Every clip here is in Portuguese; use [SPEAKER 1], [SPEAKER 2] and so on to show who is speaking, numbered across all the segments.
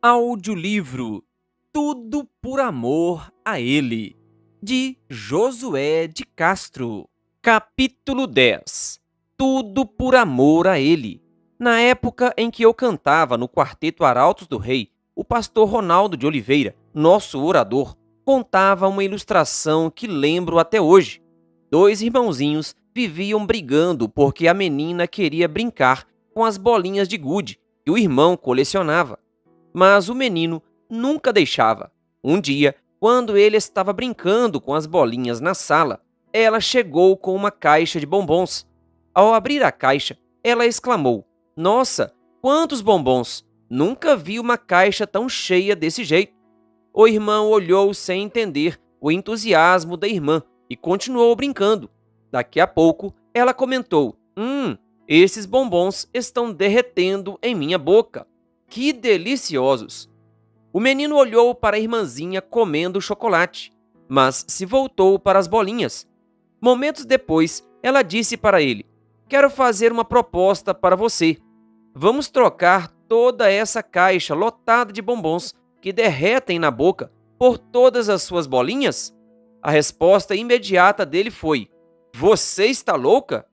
[SPEAKER 1] Audiolivro Tudo por Amor a Ele, de Josué de Castro. Capítulo 10. Tudo por amor a Ele. Na época em que eu cantava no Quarteto Arautos do Rei, o pastor Ronaldo de Oliveira, nosso orador, contava uma ilustração que lembro até hoje. Dois irmãozinhos viviam brigando porque a menina queria brincar com as bolinhas de gude que o irmão colecionava. Mas o menino nunca deixava. Um dia, quando ele estava brincando com as bolinhas na sala, ela chegou com uma caixa de bombons. Ao abrir a caixa, ela exclamou: "Nossa, quantos bombons! Nunca vi uma caixa tão cheia desse jeito." O irmão olhou sem entender o entusiasmo da irmã e continuou brincando. Daqui a pouco, ela comentou: esses bombons estão derretendo em minha boca. Que deliciosos!" O menino olhou para a irmãzinha comendo chocolate, mas se voltou para as bolinhas. Momentos depois, ela disse para ele: "Quero fazer uma proposta para você. Vamos trocar toda essa caixa lotada de bombons que derretem na boca por todas as suas bolinhas?" A resposta imediata dele foi: "Você está louca?"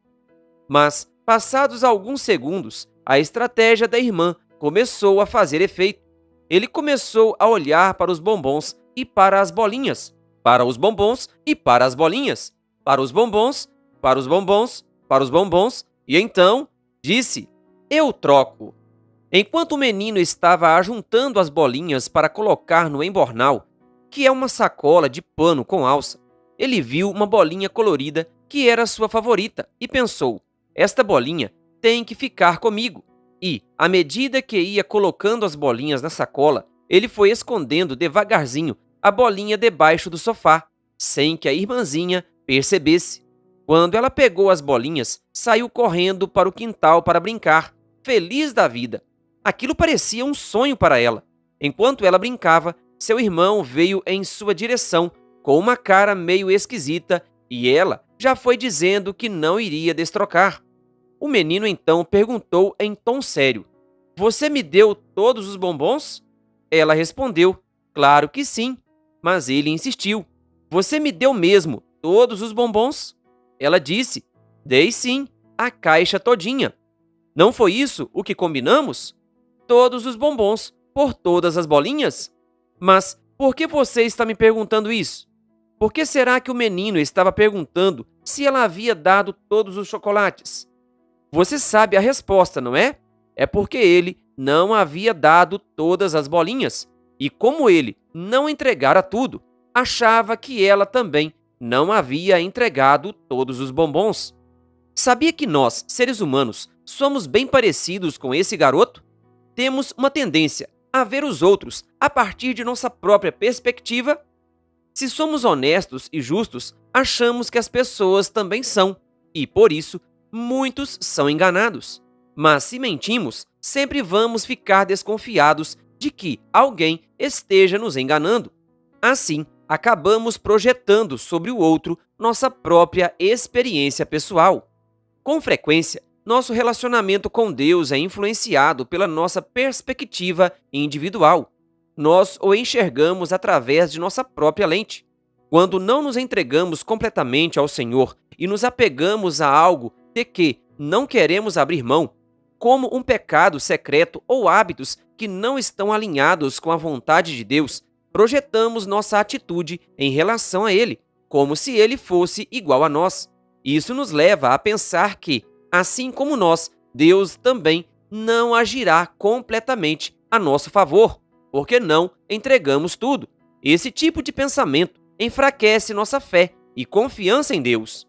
[SPEAKER 1] Mas, passados alguns segundos, a estratégia da irmã começou a fazer efeito. Ele começou a olhar para os bombons e para as bolinhas, para os bombons e para as bolinhas, para os bombons, para os bombons, para os bombons, e então disse: "Eu troco." Enquanto o menino estava ajuntando as bolinhas para colocar no embornal, que é uma sacola de pano com alça, ele viu uma bolinha colorida que era sua favorita e pensou: "Esta bolinha tem que ficar comigo." E, à medida que ia colocando as bolinhas na sacola, ele foi escondendo devagarzinho a bolinha debaixo do sofá, sem que a irmãzinha percebesse. Quando ela pegou as bolinhas, saiu correndo para o quintal para brincar, feliz da vida. Aquilo parecia um sonho para ela. Enquanto ela brincava, seu irmão veio em sua direção, com uma cara meio esquisita, e ela já foi dizendo que não iria destrocar. O menino então perguntou em tom sério: "Você me deu todos os bombons?" Ela respondeu: "Claro que sim." Mas ele insistiu: "Você me deu mesmo todos os bombons?" Ela disse: "Dei sim, a caixa todinha. Não foi isso o que combinamos? Todos os bombons, por todas as bolinhas?" "Mas por que você está me perguntando isso?" Por que será que o menino estava perguntando se ela havia dado todos os chocolates? Você sabe a resposta, não é? É porque ele não havia dado todas as bolinhas. E como ele não entregara tudo, achava que ela também não havia entregado todos os bombons. Sabia que nós, seres humanos, somos bem parecidos com esse garoto? Temos uma tendência a ver os outros a partir de nossa própria perspectiva. Se somos honestos e justos, achamos que as pessoas também são, e por isso, muitos são enganados. Mas se mentimos, sempre vamos ficar desconfiados de que alguém esteja nos enganando. Assim, acabamos projetando sobre o outro nossa própria experiência pessoal. Com frequência, nosso relacionamento com Deus é influenciado pela nossa perspectiva individual. Nós o enxergamos através de nossa própria lente. Quando não nos entregamos completamente ao Senhor e nos apegamos a algo de que não queremos abrir mão, como um pecado secreto ou hábitos que não estão alinhados com a vontade de Deus, projetamos nossa atitude em relação a Ele, como se Ele fosse igual a nós. Isso nos leva a pensar que, assim como nós, Deus também não agirá completamente a nosso favor, porque não entregamos tudo. Esse tipo de pensamento enfraquece nossa fé e confiança em Deus.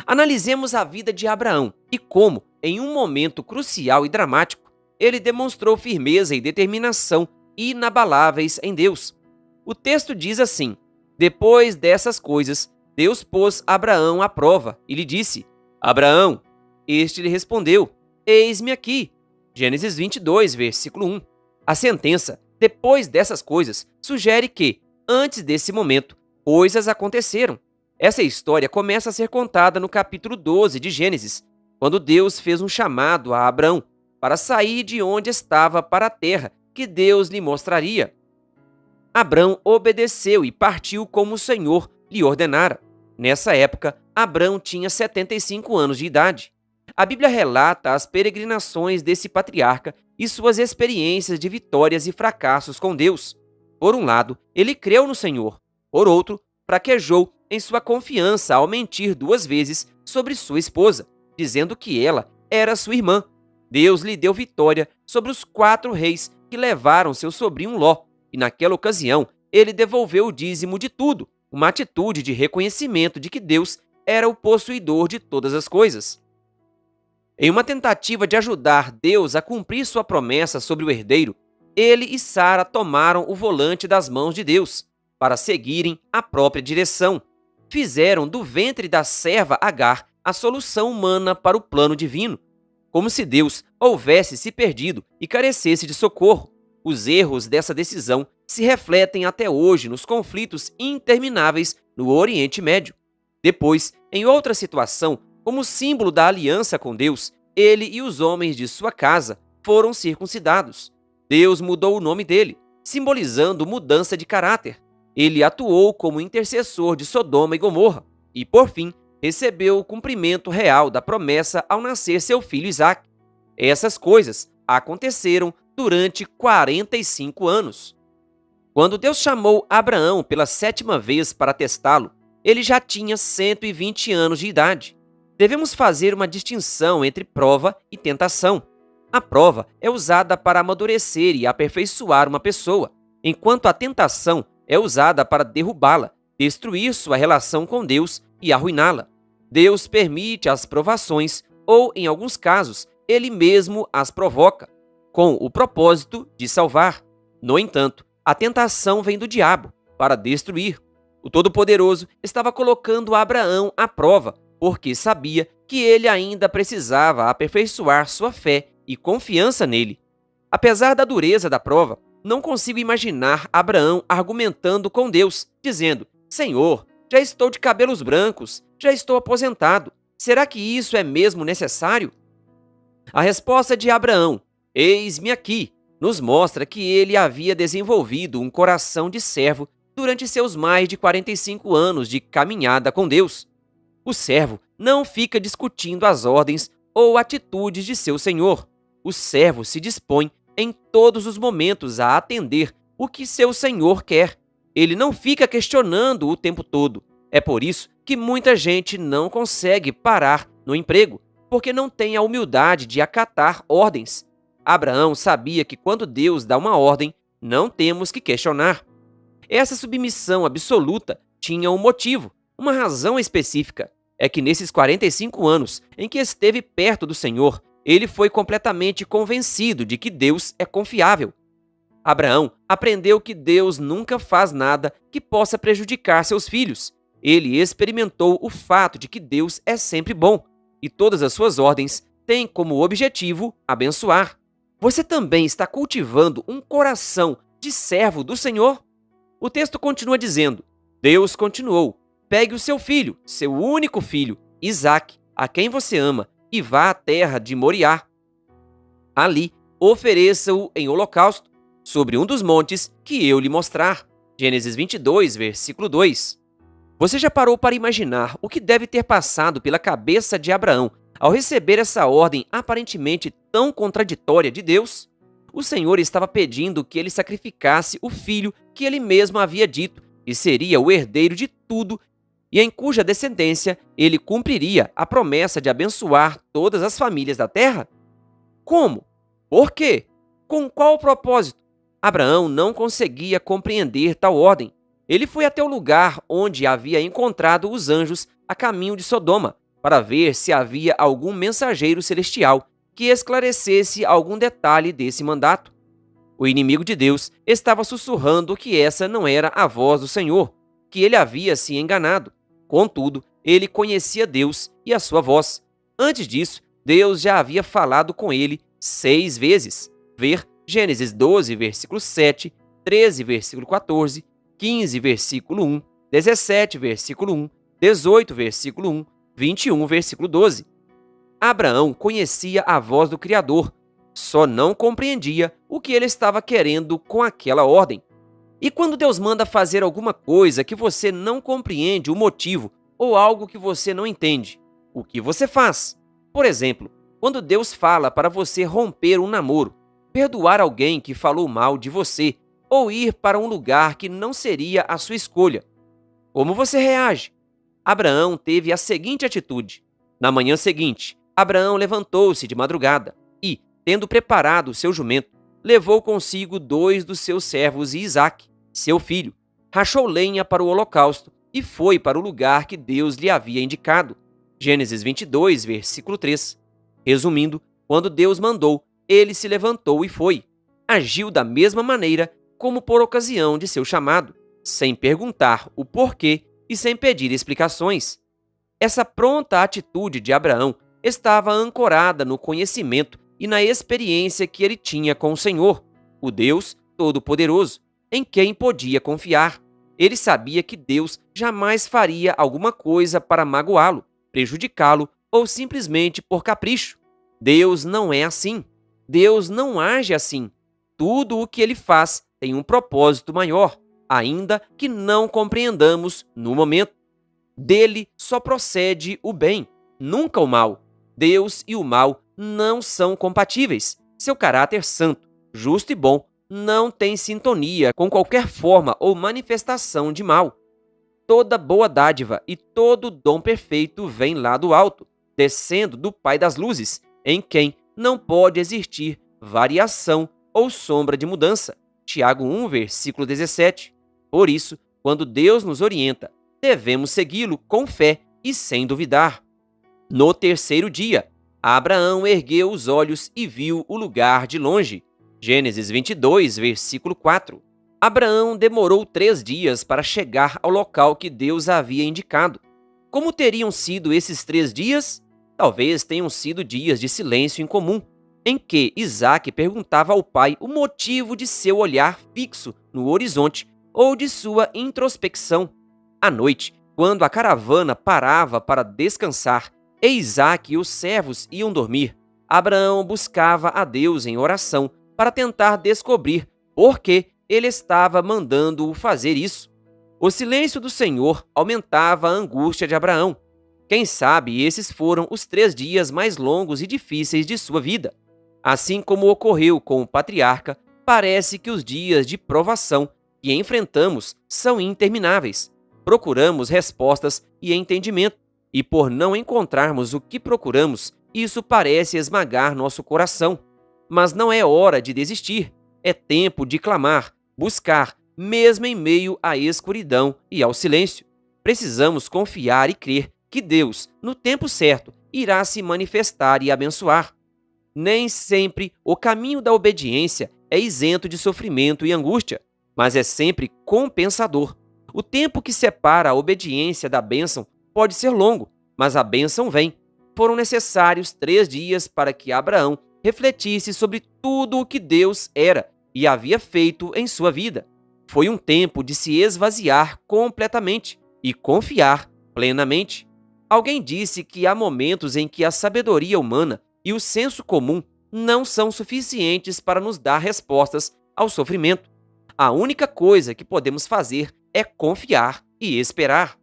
[SPEAKER 1] Analisemos a vida de Abraão e como, em um momento crucial e dramático, ele demonstrou firmeza e determinação inabaláveis em Deus. O texto diz assim: "Depois dessas coisas, Deus pôs Abraão à prova e lhe disse: 'Abraão.' Este lhe respondeu: 'Eis-me aqui.'" Gênesis 22, versículo 1. A sentença, "depois dessas coisas", sugere que, antes desse momento, coisas aconteceram. Essa história começa a ser contada no capítulo 12 de Gênesis, quando Deus fez um chamado a Abrão para sair de onde estava para a terra que Deus lhe mostraria. Abrão obedeceu e partiu como o Senhor lhe ordenara. Nessa época, Abrão tinha 75 anos de idade. A Bíblia relata as peregrinações desse patriarca e suas experiências de vitórias e fracassos com Deus. Por um lado, ele creu no Senhor. Por outro, fraquejou em sua confiança ao mentir 2 vezes sobre sua esposa, dizendo que ela era sua irmã. Deus lhe deu vitória sobre os 4 reis que levaram seu sobrinho Ló, e naquela ocasião ele devolveu o dízimo de tudo, uma atitude de reconhecimento de que Deus era o possuidor de todas as coisas. Em uma tentativa de ajudar Deus a cumprir sua promessa sobre o herdeiro, ele e Sara tomaram o volante das mãos de Deus para seguirem a própria direção. Fizeram do ventre da serva Agar a solução humana para o plano divino, como se Deus houvesse se perdido e carecesse de socorro. Os erros dessa decisão se refletem até hoje nos conflitos intermináveis no Oriente Médio. Depois, em outra situação, como símbolo da aliança com Deus, ele e os homens de sua casa foram circuncidados. Deus mudou o nome dele, simbolizando mudança de caráter. Ele atuou como intercessor de Sodoma e Gomorra e, por fim, recebeu o cumprimento real da promessa ao nascer seu filho Isaque. Essas coisas aconteceram durante 45 anos. Quando Deus chamou Abraão pela 7ª vez para testá-lo, ele já tinha 120 anos de idade. Devemos fazer uma distinção entre prova e tentação. A prova é usada para amadurecer e aperfeiçoar uma pessoa, enquanto a tentação é usada para derrubá-la, destruir sua relação com Deus e arruiná-la. Deus permite as provações ou, em alguns casos, ele mesmo as provoca, com o propósito de salvar. No entanto, a tentação vem do diabo para destruir. O Todo-Poderoso estava colocando Abraão à prova, porque sabia que ele ainda precisava aperfeiçoar sua fé e confiança nele. Apesar da dureza da prova, não consigo imaginar Abraão argumentando com Deus, dizendo: Senhor, já estou de cabelos brancos, já estou aposentado. Será que isso é mesmo necessário? A resposta de Abraão, eis-me aqui, nos mostra que ele havia desenvolvido um coração de servo durante seus mais de 45 anos de caminhada com Deus. O servo não fica discutindo as ordens ou atitudes de seu senhor. O servo se dispõe em todos os momentos a atender o que seu senhor quer. Ele não fica questionando o tempo todo. É por isso que muita gente não consegue parar no emprego, porque não tem a humildade de acatar ordens. Abraão sabia que quando Deus dá uma ordem, não temos que questionar. Essa submissão absoluta tinha um motivo, uma razão específica. É que nesses 45 anos em que esteve perto do Senhor, ele foi completamente convencido de que Deus é confiável. Abraão aprendeu que Deus nunca faz nada que possa prejudicar seus filhos. Ele experimentou o fato de que Deus é sempre bom e todas as suas ordens têm como objetivo abençoar. Você também está cultivando um coração de servo do Senhor? O texto continua dizendo: Deus continuou: pegue o seu filho, seu único filho, Isaque, a quem você ama, e vá à terra de Moriá. Ali, ofereça-o em holocausto, sobre um dos montes que eu lhe mostrar. Gênesis 22, versículo 2. Você já parou para imaginar o que deve ter passado pela cabeça de Abraão ao receber essa ordem aparentemente tão contraditória de Deus? O Senhor estava pedindo que ele sacrificasse o filho que ele mesmo havia dito, que seria o herdeiro de tudo e em cuja descendência ele cumpriria a promessa de abençoar todas as famílias da terra? Como? Por quê? Com qual propósito? Abraão não conseguia compreender tal ordem. Ele foi até o lugar onde havia encontrado os anjos a caminho de Sodoma, para ver se havia algum mensageiro celestial que esclarecesse algum detalhe desse mandato. O inimigo de Deus estava sussurrando que essa não era a voz do Senhor, que ele havia se enganado. Contudo, ele conhecia Deus e a sua voz. Antes disso, Deus já havia falado com ele 6 vezes. Ver Gênesis 12, versículo 7, 13, versículo 14, 15, versículo 1, 17, versículo 1, 18, versículo 1, 21, versículo 12. Abraão conhecia a voz do Criador. só não compreendia o que ele estava querendo com aquela ordem. E quando Deus manda fazer alguma coisa que você não compreende o motivo ou algo que você não entende, o que você faz? Por exemplo, quando Deus fala para você romper um namoro, perdoar alguém que falou mal de você ou ir para um lugar que não seria a sua escolha, como você reage? Abraão teve a seguinte atitude. Na manhã seguinte, Abraão levantou-se de madrugada e, tendo preparado seu jumento, levou consigo 2 dos seus servos e Isaque, seu filho, rachou lenha para o holocausto e foi para o lugar que Deus lhe havia indicado. Gênesis 22, versículo 3. Resumindo, quando Deus mandou, ele se levantou e foi. Agiu da mesma maneira como por ocasião de seu chamado, sem perguntar o porquê e sem pedir explicações. Essa pronta atitude de Abraão estava ancorada no conhecimento e na experiência que ele tinha com o Senhor, o Deus Todo-Poderoso, em quem podia confiar. Ele sabia que Deus jamais faria alguma coisa para magoá-lo, prejudicá-lo ou simplesmente por capricho. Deus não é assim. Deus não age assim. Tudo o que ele faz tem um propósito maior, ainda que não compreendamos no momento. Dele só procede o bem, nunca o mal. Deus e o mal não são compatíveis. Seu caráter santo, justo e bom não tem sintonia com qualquer forma ou manifestação de mal. Toda boa dádiva e todo dom perfeito vem lá do alto, descendo do Pai das luzes, em quem não pode existir variação ou sombra de mudança. Tiago 1, versículo 17. Por isso, quando Deus nos orienta, devemos segui-lo com fé e sem duvidar. No terceiro dia, Abraão ergueu os olhos e viu o lugar de longe. Gênesis 22, versículo 4. Abraão demorou 3 dias para chegar ao local que Deus havia indicado. Como teriam sido esses 3 dias? Talvez tenham sido dias de silêncio incomum, em que Isaque perguntava ao pai o motivo de seu olhar fixo no horizonte ou de sua introspecção. À noite, quando a caravana parava para descansar e Isaque e os servos iam dormir, Abraão buscava a Deus em oração para tentar descobrir por que ele estava mandando-o fazer isso. O silêncio do Senhor aumentava a angústia de Abraão. Quem sabe esses foram os 3 dias mais longos e difíceis de sua vida. Assim como ocorreu com o patriarca, parece que os dias de provação que enfrentamos são intermináveis. Procuramos respostas e entendimento, e por não encontrarmos o que procuramos, isso parece esmagar nosso coração. Mas não é hora de desistir, é tempo de clamar, buscar, mesmo em meio à escuridão e ao silêncio. Precisamos confiar e crer que Deus, no tempo certo, irá se manifestar e abençoar. Nem sempre o caminho da obediência é isento de sofrimento e angústia, mas é sempre compensador. O tempo que separa a obediência da bênção pode ser longo, mas a bênção vem. Foram necessários 3 dias para que Abraão refletisse sobre tudo o que Deus era e havia feito em sua vida. Foi um tempo de se esvaziar completamente e confiar plenamente. Alguém disse que há momentos em que a sabedoria humana e o senso comum não são suficientes para nos dar respostas ao sofrimento. A única coisa que podemos fazer é confiar e esperar.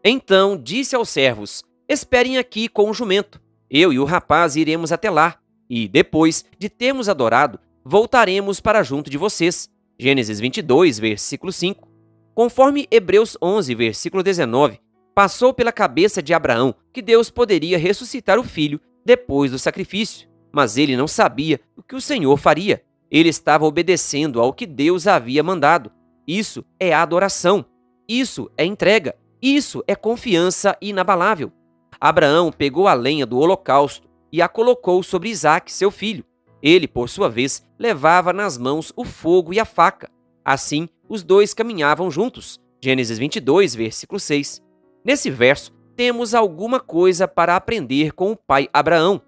[SPEAKER 1] Então disse aos servos: esperem aqui com o jumento. Eu e o rapaz iremos até lá, e depois de termos adorado, voltaremos para junto de vocês. Gênesis 22, versículo 5. Conforme Hebreus 11, versículo 19, passou pela cabeça de Abraão que Deus poderia ressuscitar o filho depois do sacrifício, mas ele não sabia o que o Senhor faria. Ele estava obedecendo ao que Deus havia mandado. Isso é adoração. Isso é entrega. Isso é confiança inabalável. Abraão pegou a lenha do holocausto e a colocou sobre Isaque, seu filho. Ele, por sua vez, levava nas mãos o fogo e a faca. Assim, os dois caminhavam juntos. Gênesis 22, versículo 6. Nesse verso, temos alguma coisa para aprender com o pai Abraão.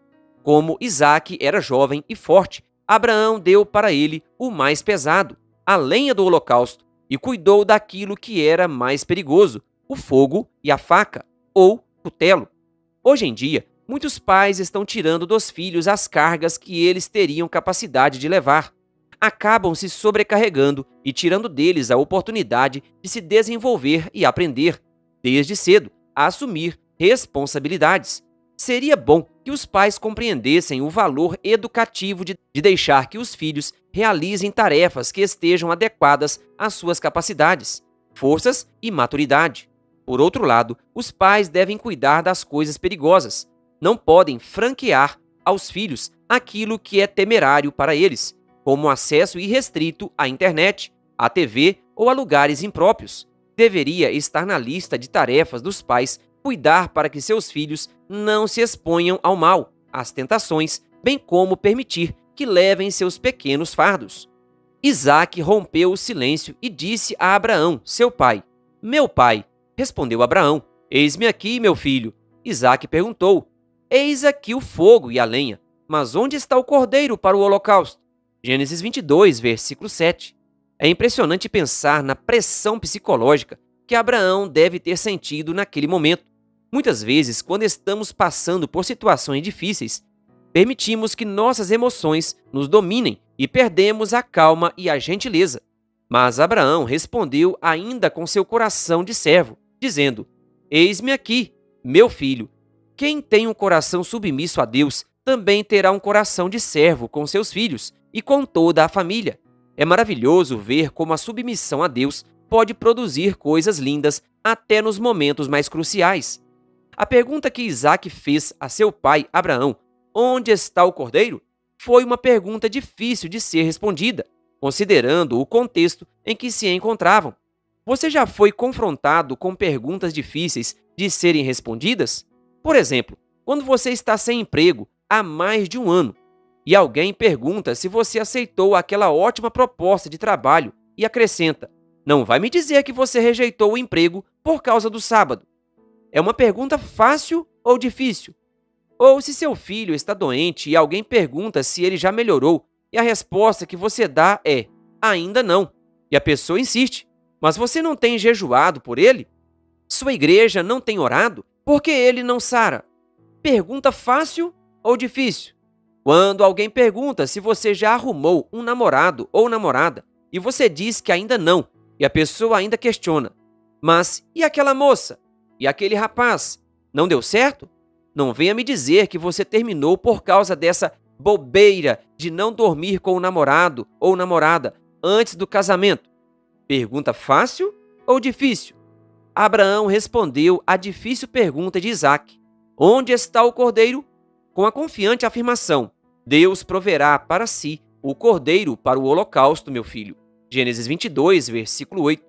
[SPEAKER 1] Como Isaque era jovem e forte, Abraão deu para ele o mais pesado, a lenha do holocausto, e cuidou daquilo que era mais perigoso, o fogo e a faca, ou cutelo. Hoje em dia, Muitos pais estão tirando dos filhos as cargas que eles teriam capacidade de levar. Acabam se sobrecarregando e tirando deles a oportunidade de se desenvolver e aprender, desde cedo, a assumir responsabilidades. Seria bom que os pais compreendessem o valor educativo de deixar que os filhos realizem tarefas que estejam adequadas às suas capacidades, forças e maturidade. Por outro lado, os pais devem cuidar das coisas perigosas. Não podem franquear aos filhos aquilo que é temerário para eles, como acesso irrestrito à internet, à TV ou a lugares impróprios. Deveria estar na lista de tarefas dos pais cuidar para que seus filhos não se exponham ao mal, às tentações, bem como permitir que levem seus pequenos fardos. Isaque rompeu o silêncio e disse a Abraão, seu pai: Meu pai. Respondeu Abraão: Eis-me aqui, meu filho. Isaque perguntou: Eis aqui o fogo e a lenha, mas onde está o cordeiro para o holocausto? Gênesis 22, versículo 7. É impressionante pensar na pressão psicológica que Abraão deve ter sentido naquele momento. Muitas vezes, quando estamos passando por situações difíceis, permitimos que nossas emoções nos dominem e perdemos a calma e a gentileza. Mas Abraão respondeu ainda com seu coração de servo, dizendo: Eis-me aqui, meu filho. Quem tem um coração submisso a Deus também terá um coração de servo com seus filhos e com toda a família. É maravilhoso ver como a submissão a Deus pode produzir coisas lindas até nos momentos mais cruciais. A pergunta que Isaque fez a seu pai Abraão, onde está o cordeiro? Foi uma pergunta difícil de ser respondida, considerando o contexto em que se encontravam. Você já foi confrontado com perguntas difíceis de serem respondidas? Por exemplo, quando você está sem emprego há mais de um ano e alguém pergunta se você aceitou aquela ótima proposta de trabalho e acrescenta: Não vai me dizer que você rejeitou o emprego por causa do sábado. É uma pergunta fácil ou difícil? Ou se seu filho está doente e alguém pergunta se ele já melhorou e a resposta que você dá é: ainda não. E a pessoa insiste: mas você não tem jejuado por ele? Sua igreja não tem orado? Por que ele não sara? Pergunta fácil ou difícil? Quando alguém pergunta se você já arrumou um namorado ou namorada e você diz que ainda não, e a pessoa ainda questiona: mas e aquela moça? E aquele rapaz? Não deu certo? Não venha me dizer que você terminou por causa dessa bobeira de não dormir com o namorado ou namorada antes do casamento. Pergunta fácil ou difícil? Abraão respondeu à difícil pergunta de Isaque: Onde está o cordeiro? Com a confiante afirmação: Deus proverá para si o cordeiro para o holocausto, meu filho. Gênesis 22, versículo 8.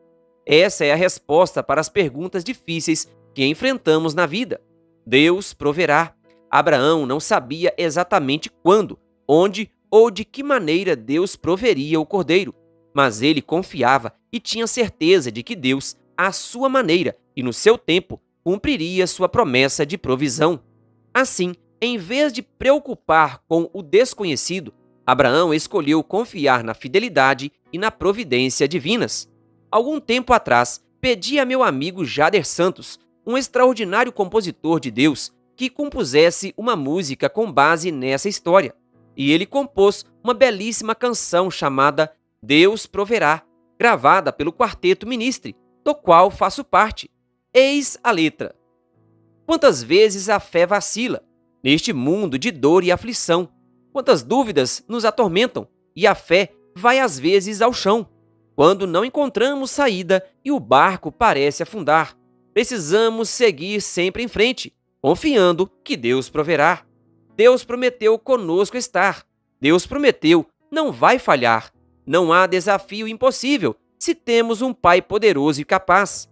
[SPEAKER 1] Essa é a resposta para as perguntas difíceis que enfrentamos na vida. Deus proverá. Abraão não sabia exatamente quando, onde ou de que maneira Deus proveria o cordeiro, mas ele confiava e tinha certeza de que Deus, à sua maneira e no seu tempo, cumpriria sua promessa de provisão. Assim, em vez de preocupar com o desconhecido, Abraão escolheu confiar na fidelidade e na providência divinas. Algum tempo atrás, pedi a meu amigo Jader Santos, um extraordinário compositor de Deus, que compusesse uma música com base nessa história. E ele compôs uma belíssima canção chamada Deus Proverá, gravada pelo Quarteto Ministry, do qual faço parte. Eis a letra. Quantas vezes a fé vacila, neste mundo de dor e aflição. Quantas dúvidas nos atormentam, e a fé vai às vezes ao chão. Quando não encontramos saída e o barco parece afundar, precisamos seguir sempre em frente, confiando que Deus proverá. Deus prometeu conosco estar. Deus prometeu, não vai falhar. Não há desafio impossível se temos um Pai poderoso e capaz.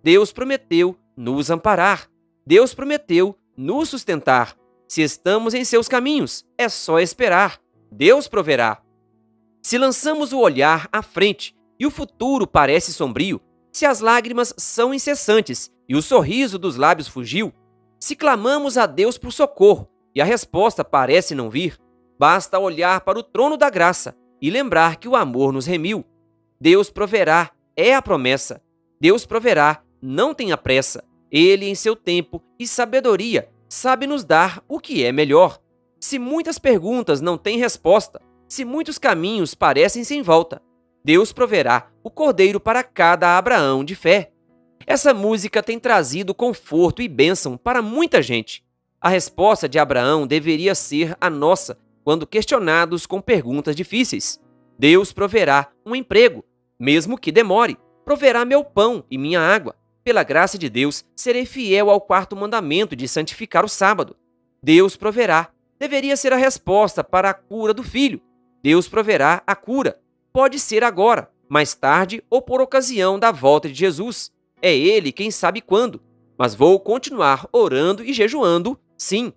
[SPEAKER 1] Deus prometeu nos amparar. Deus prometeu nos sustentar. Se estamos em seus caminhos, é só esperar. Deus proverá. Se lançamos o olhar à frente e o futuro parece sombrio, se as lágrimas são incessantes e o sorriso dos lábios fugiu, se clamamos a Deus por socorro e a resposta parece não vir, basta olhar para o trono da graça e lembrar que o amor nos remiu. Deus proverá, é a promessa. Deus proverá, não tenha pressa. Ele, em seu tempo e sabedoria, sabe nos dar o que é melhor. Se muitas perguntas não têm resposta, se muitos caminhos parecem sem volta, Deus proverá o cordeiro para cada Abraão de fé. Essa música tem trazido conforto e bênção para muita gente. A resposta de Abraão deveria ser a nossa quando questionados com perguntas difíceis. Deus proverá um emprego, mesmo que demore. Proverá meu pão e minha água. Pela graça de Deus, serei fiel ao quarto mandamento de santificar o sábado. Deus proverá. Deveria ser a resposta para a cura do filho. Deus proverá a cura. Pode ser agora, mais tarde ou por ocasião da volta de Jesus. É Ele quem sabe quando. Mas vou continuar orando e jejuando, sim.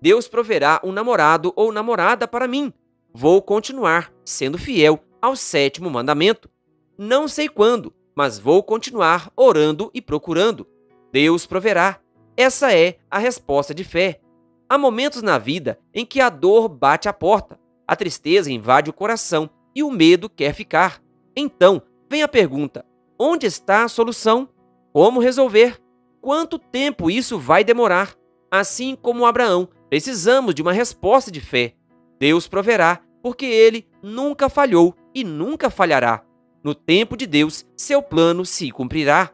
[SPEAKER 1] Deus proverá um namorado ou namorada para mim. Vou continuar sendo fiel ao sétimo mandamento. Não sei quando, mas vou continuar orando e procurando. Deus proverá. Essa é a resposta de fé. Há momentos na vida em que a dor bate à porta, a tristeza invade o coração e o medo quer ficar. Então, vem a pergunta: onde está a solução? Como resolver? Quanto tempo isso vai demorar? Assim como Abraão, precisamos de uma resposta de fé. Deus proverá, porque Ele nunca falhou e nunca falhará. No tempo de Deus, seu plano se cumprirá.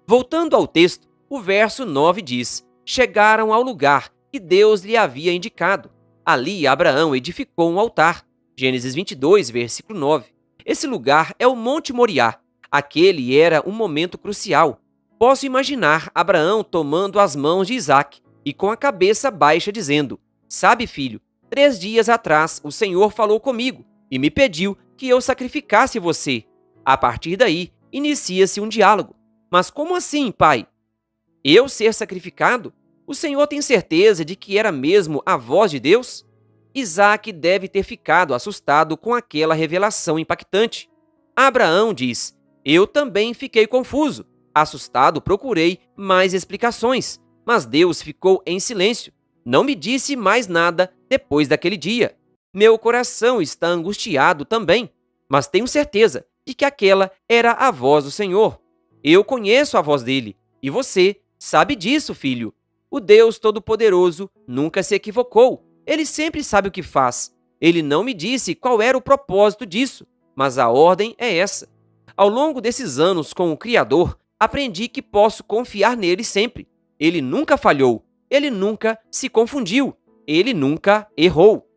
[SPEAKER 1] Voltando ao texto, o verso 9 diz: chegaram ao lugar que Deus lhe havia indicado. Ali Abraão edificou um altar. Gênesis 22, versículo 9. Esse lugar é o Monte Moriá. Aquele era um momento crucial. Posso imaginar Abraão tomando as mãos de Isaque e com a cabeça baixa dizendo: sabe, filho, 3 dias atrás o Senhor falou comigo e me pediu que eu sacrificasse você. A partir daí, inicia-se um diálogo. Mas como assim, pai? Eu ser sacrificado? O Senhor tem certeza de que era mesmo a voz de Deus? Isaque deve ter ficado assustado com aquela revelação impactante. Abraão diz: eu também fiquei confuso. Assustado, procurei mais explicações, mas Deus ficou em silêncio. Não me disse mais nada depois daquele dia. Meu coração está angustiado também, mas tenho certeza de que aquela era a voz do Senhor. Eu conheço a voz dele, e você sabe disso, filho. O Deus Todo-Poderoso nunca se equivocou. Ele sempre sabe o que faz. Ele não me disse qual era o propósito disso, mas a ordem é essa. Ao longo desses anos com o Criador, aprendi que posso confiar nele sempre. Ele nunca falhou, ele nunca se confundiu, ele nunca errou.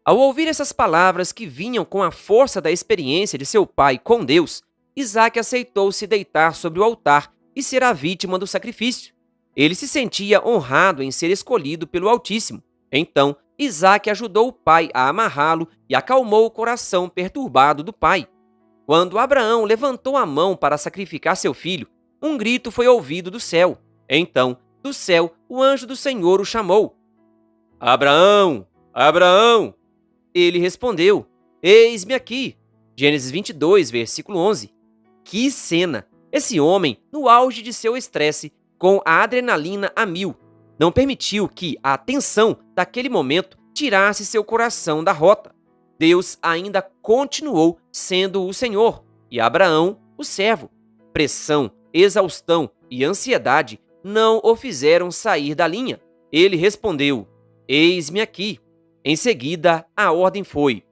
[SPEAKER 1] Ao ouvir essas palavras que vinham com a força da experiência de seu pai com Deus, Isaque aceitou se deitar sobre o altar e ser a vítima do sacrifício. Ele se sentia honrado em ser escolhido pelo Altíssimo. Então, Isaque ajudou o pai a amarrá-lo e acalmou o coração perturbado do pai. Quando Abraão levantou a mão para sacrificar seu filho, um grito foi ouvido do céu. Então, do céu, o anjo do Senhor o chamou. Abraão! Abraão! Ele respondeu: eis-me aqui. Gênesis 22, versículo 11. Que cena! Esse homem, no auge de seu estresse, com a adrenalina a mil, não permitiu que a tensão daquele momento tirasse seu coração da rota. Deus ainda continuou sendo o Senhor e Abraão o servo. Pressão, exaustão e ansiedade não o fizeram sair da linha. Ele respondeu: eis-me aqui. Em seguida, a ordem foi: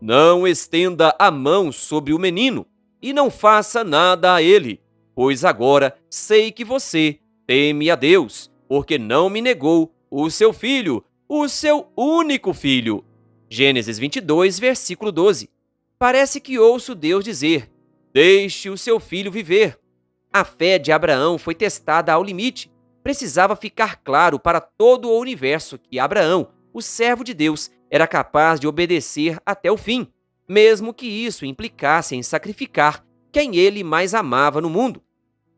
[SPEAKER 1] não estenda a mão sobre o menino e não faça nada a ele, pois agora sei que você teme a Deus, porque não me negou o seu filho, o seu único filho. Gênesis 22, versículo 12. Parece que ouço Deus dizer: deixe o seu filho viver. A fé de Abraão foi testada ao limite. Precisava ficar claro para todo o universo que Abraão, o servo de Deus, era capaz de obedecer até o fim, mesmo que isso implicasse em sacrificar quem ele mais amava no mundo.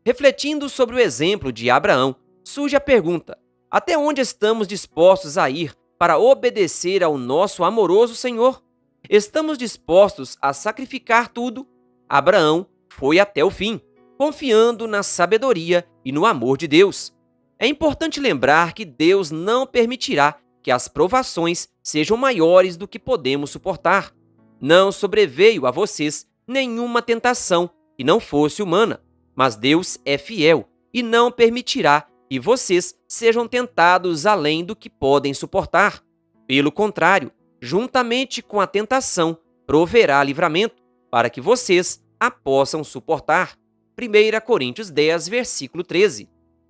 [SPEAKER 1] Refletindo sobre o exemplo de Abraão, surge a pergunta: até onde estamos dispostos a ir para obedecer ao nosso amoroso Senhor? Estamos dispostos a sacrificar tudo? Abraão foi até o fim, confiando na sabedoria e no amor de Deus. É importante lembrar que Deus não permitirá que as provações sejam maiores do que podemos suportar. Não sobreveio a vocês nenhuma tentação que não fosse humana, mas Deus é fiel e não permitirá e vocês sejam tentados além do que podem suportar. Pelo contrário, juntamente com a tentação, proverá livramento, para que vocês a possam suportar. 1 Coríntios 10, versículo 13.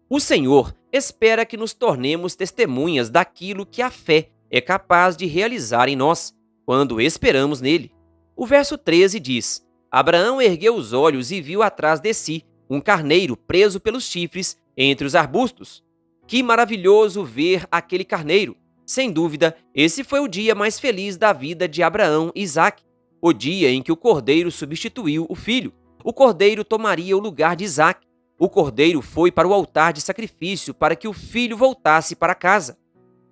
[SPEAKER 1] O Senhor espera que nos tornemos testemunhas daquilo que a fé é capaz de realizar em nós, quando esperamos nele. O verso 13 diz: Abraão ergueu os olhos e viu atrás de si um carneiro preso pelos chifres entre os arbustos. Que maravilhoso ver aquele carneiro! Sem dúvida, esse foi o dia mais feliz da vida de Abraão e Isaque, o dia em que o cordeiro substituiu o filho. O cordeiro tomaria o lugar de Isaque. O cordeiro foi para o altar de sacrifício para que o filho voltasse para casa.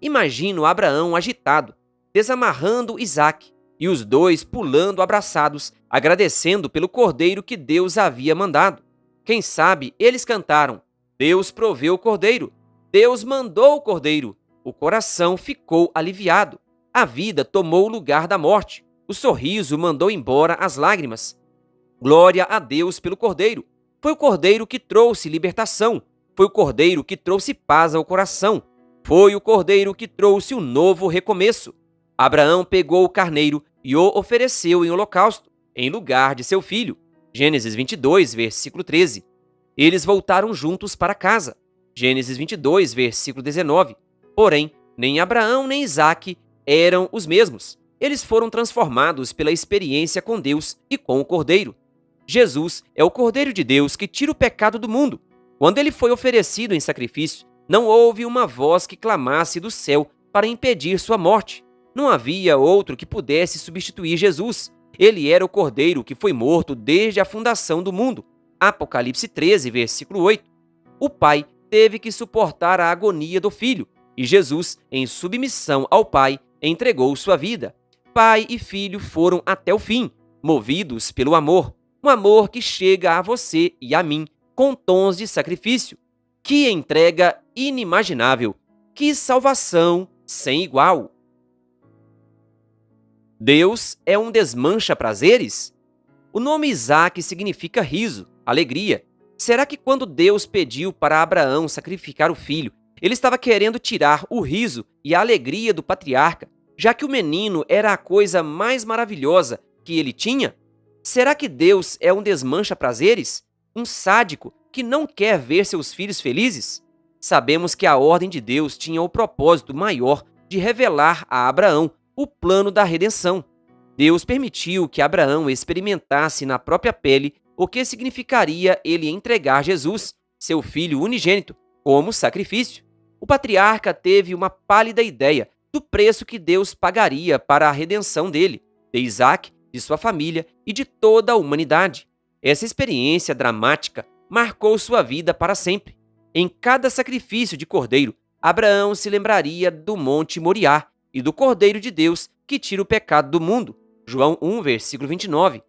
[SPEAKER 1] Imagino Abraão agitado, desamarrando Isaque, e os dois pulando abraçados, agradecendo pelo cordeiro que Deus havia mandado. Quem sabe eles cantaram: Deus proveu o cordeiro, Deus mandou o cordeiro. O coração ficou aliviado. A vida tomou o lugar da morte. O sorriso mandou embora as lágrimas. Glória a Deus pelo cordeiro. Foi o cordeiro que trouxe libertação. Foi o cordeiro que trouxe paz ao coração. Foi o cordeiro que trouxe um novo recomeço. Abraão pegou o carneiro e o ofereceu em holocausto, em lugar de seu filho. Gênesis 22, versículo 13. Eles voltaram juntos para casa. Gênesis 22, versículo 19. Porém, nem Abraão nem Isaque eram os mesmos. Eles foram transformados pela experiência com Deus e com o cordeiro. Jesus é o Cordeiro de Deus que tira o pecado do mundo. Quando ele foi oferecido em sacrifício, não houve uma voz que clamasse do céu para impedir sua morte. Não havia outro que pudesse substituir Jesus. Ele era o Cordeiro que foi morto desde a fundação do mundo. Apocalipse 13, versículo 8. O Pai teve que suportar a agonia do Filho, e Jesus, em submissão ao Pai, entregou sua vida. Pai e Filho foram até o fim, movidos pelo amor. Um amor que chega a você e a mim com tons de sacrifício. Que entrega inimaginável! Que salvação sem igual! Deus é um desmancha-prazeres? O nome Isaque significa riso, alegria. Será que quando Deus pediu para Abraão sacrificar o filho, ele estava querendo tirar o riso e a alegria do patriarca, já que o menino era a coisa mais maravilhosa que ele tinha? Será que Deus é um desmancha-prazeres? Um sádico que não quer ver seus filhos felizes? Sabemos que a ordem de Deus tinha o propósito maior de revelar a Abraão o plano da redenção. Deus permitiu que Abraão experimentasse na própria pele o que significaria ele entregar Jesus, seu filho unigênito, como sacrifício. O patriarca teve uma pálida ideia do preço que Deus pagaria para a redenção dele, de Isaque, de sua família e de toda a humanidade. Essa experiência dramática marcou sua vida para sempre. Em cada sacrifício de cordeiro, Abraão se lembraria do Monte Moriá e do Cordeiro de Deus que tira o pecado do mundo. João 1, versículo 29.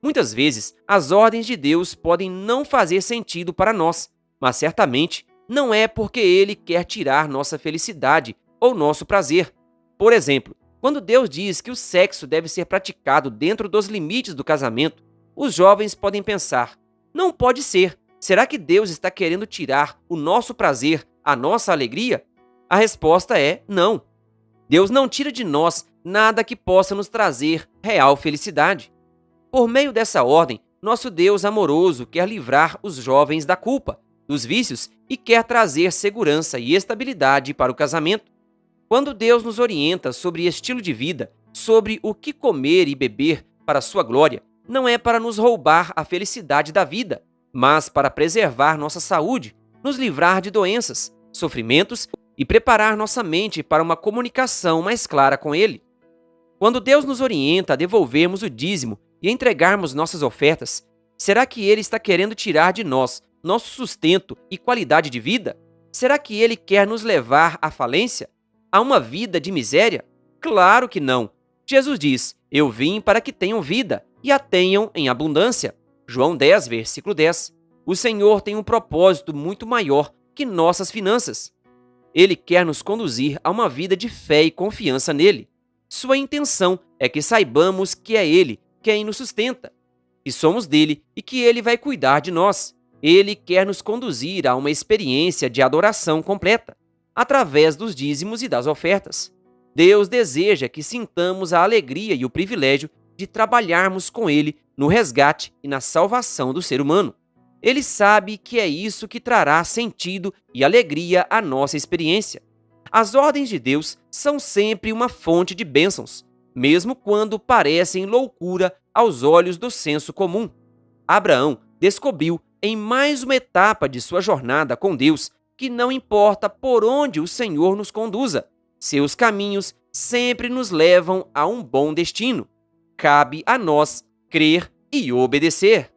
[SPEAKER 1] Muitas vezes, as ordens de Deus podem não fazer sentido para nós, mas certamente não é porque Ele quer tirar nossa felicidade ou nosso prazer. Por exemplo, quando Deus diz que o sexo deve ser praticado dentro dos limites do casamento, os jovens podem pensar: não pode ser. Será que Deus está querendo tirar o nosso prazer, a nossa alegria? A resposta é não. Deus não tira de nós nada que possa nos trazer real felicidade. Por meio dessa ordem, nosso Deus amoroso quer livrar os jovens da culpa, dos vícios e quer trazer segurança e estabilidade para o casamento. Quando Deus nos orienta sobre estilo de vida, sobre o que comer e beber para a sua glória, não é para nos roubar a felicidade da vida, mas para preservar nossa saúde, nos livrar de doenças, sofrimentos e preparar nossa mente para uma comunicação mais clara com Ele. Quando Deus nos orienta a devolvermos o dízimo e entregarmos nossas ofertas, será que Ele está querendo tirar de nós nosso sustento e qualidade de vida? Será que Ele quer nos levar à falência? A uma vida de miséria? Claro que não. Jesus diz: eu vim para que tenham vida e a tenham em abundância. João 10, versículo 10. O Senhor tem um propósito muito maior que nossas finanças. Ele quer nos conduzir a uma vida de fé e confiança nele. Sua intenção é que saibamos que é Ele quem nos sustenta, que somos dele e que Ele vai cuidar de nós. Ele quer nos conduzir a uma experiência de adoração completa, através dos dízimos e das ofertas. Deus deseja que sintamos a alegria e o privilégio de trabalharmos com Ele no resgate e na salvação do ser humano. Ele sabe que é isso que trará sentido e alegria à nossa experiência. As ordens de Deus são sempre uma fonte de bênçãos, mesmo quando parecem loucura aos olhos do senso comum. Abraão descobriu em mais uma etapa de sua jornada com Deus que não importa por onde o Senhor nos conduza, seus caminhos sempre nos levam a um bom destino. Cabe a nós crer e obedecer.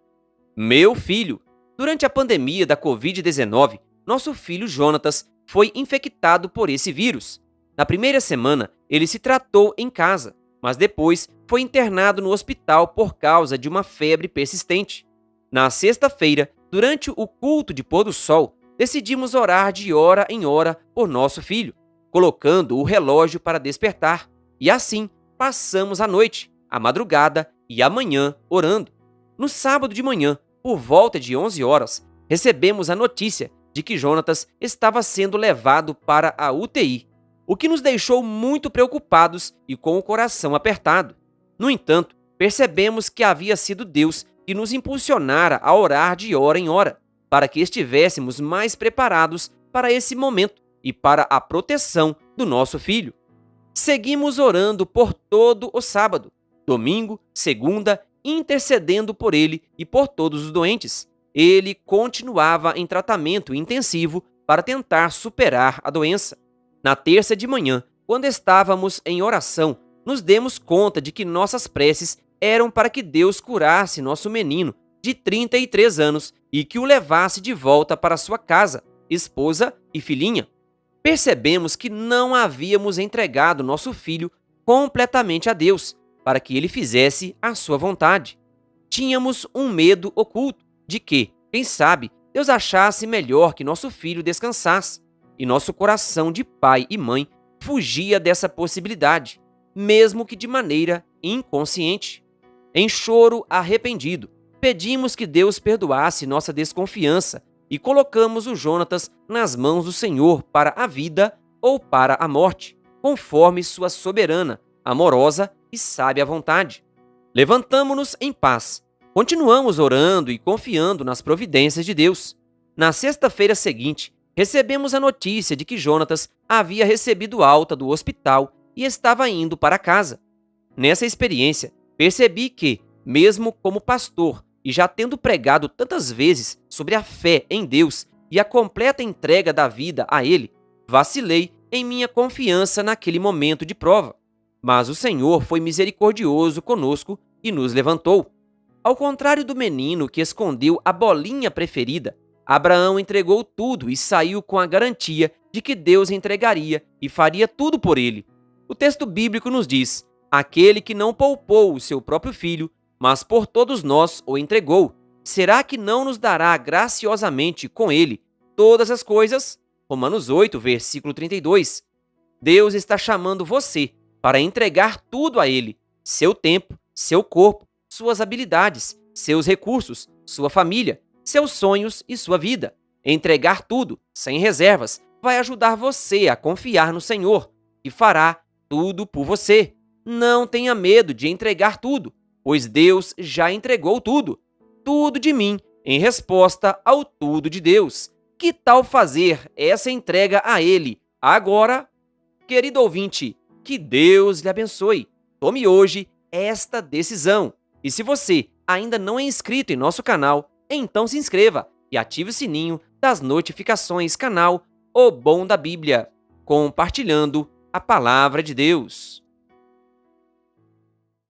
[SPEAKER 1] Meu filho, durante a pandemia da Covid-19, nosso filho Jonatas foi infectado por esse vírus. Na primeira semana, ele se tratou em casa, mas depois foi internado no hospital por causa de uma febre persistente. Na sexta-feira, durante o culto de pôr do sol, decidimos orar de hora em hora por nosso filho, colocando o relógio para despertar, e assim passamos a noite, a madrugada e a manhã orando. No sábado de manhã, por volta de 11 horas, recebemos a notícia de que Jonatas estava sendo levado para a UTI, o que nos deixou muito preocupados e com o coração apertado. No entanto, percebemos que havia sido Deus que nos impulsionara a orar de hora em hora, para que estivéssemos mais preparados para esse momento e para a proteção do nosso filho. Seguimos orando por todo o sábado, domingo, segunda, intercedendo por ele e por todos os doentes. Ele continuava em tratamento intensivo para tentar superar a doença. Na terça de manhã, quando estávamos em oração, nos demos conta de que nossas preces eram para que Deus curasse nosso menino de 33 anos e que o levasse de volta para sua casa, esposa e filhinha. Percebemos que não havíamos entregado nosso filho completamente a Deus, para que ele fizesse a sua vontade. Tínhamos um medo oculto de que, quem sabe, Deus achasse melhor que nosso filho descansasse, e nosso coração de pai e mãe fugia dessa possibilidade, mesmo que de maneira inconsciente. Em choro arrependido, pedimos que Deus perdoasse nossa desconfiança e colocamos o Jonatas nas mãos do Senhor para a vida ou para a morte, conforme sua soberana, amorosa e sábia vontade. Levantamo-nos em paz. Continuamos orando e confiando nas providências de Deus. Na sexta-feira seguinte, recebemos a notícia de que Jonatas havia recebido alta do hospital e estava indo para casa. Nessa experiência, percebi que, mesmo como pastor e já tendo pregado tantas vezes sobre a fé em Deus e a completa entrega da vida a Ele, vacilei em minha confiança naquele momento de prova. Mas o Senhor foi misericordioso conosco e nos levantou. Ao contrário do menino que escondeu a bolinha preferida, Abraão entregou tudo e saiu com a garantia de que Deus entregaria e faria tudo por ele. O texto bíblico nos diz: aquele que não poupou o seu próprio filho, mas por todos nós o entregou, será que não nos dará graciosamente com ele todas as coisas? Romanos 8, versículo 32. Deus está chamando você para entregar tudo a ele: seu tempo, seu corpo, suas habilidades, seus recursos, sua família, seus sonhos e sua vida. Entregar tudo, sem reservas, vai ajudar você a confiar no Senhor, e fará tudo por você. Não tenha medo de entregar tudo, pois Deus já entregou tudo. Tudo de mim, em resposta ao tudo de Deus. Que tal fazer essa entrega a Ele agora? Querido ouvinte, que Deus lhe abençoe. Tome hoje esta decisão. E se você ainda não é inscrito em nosso canal, então se inscreva e ative o sininho das notificações, canal O Bom da Bíblia, compartilhando a Palavra de Deus.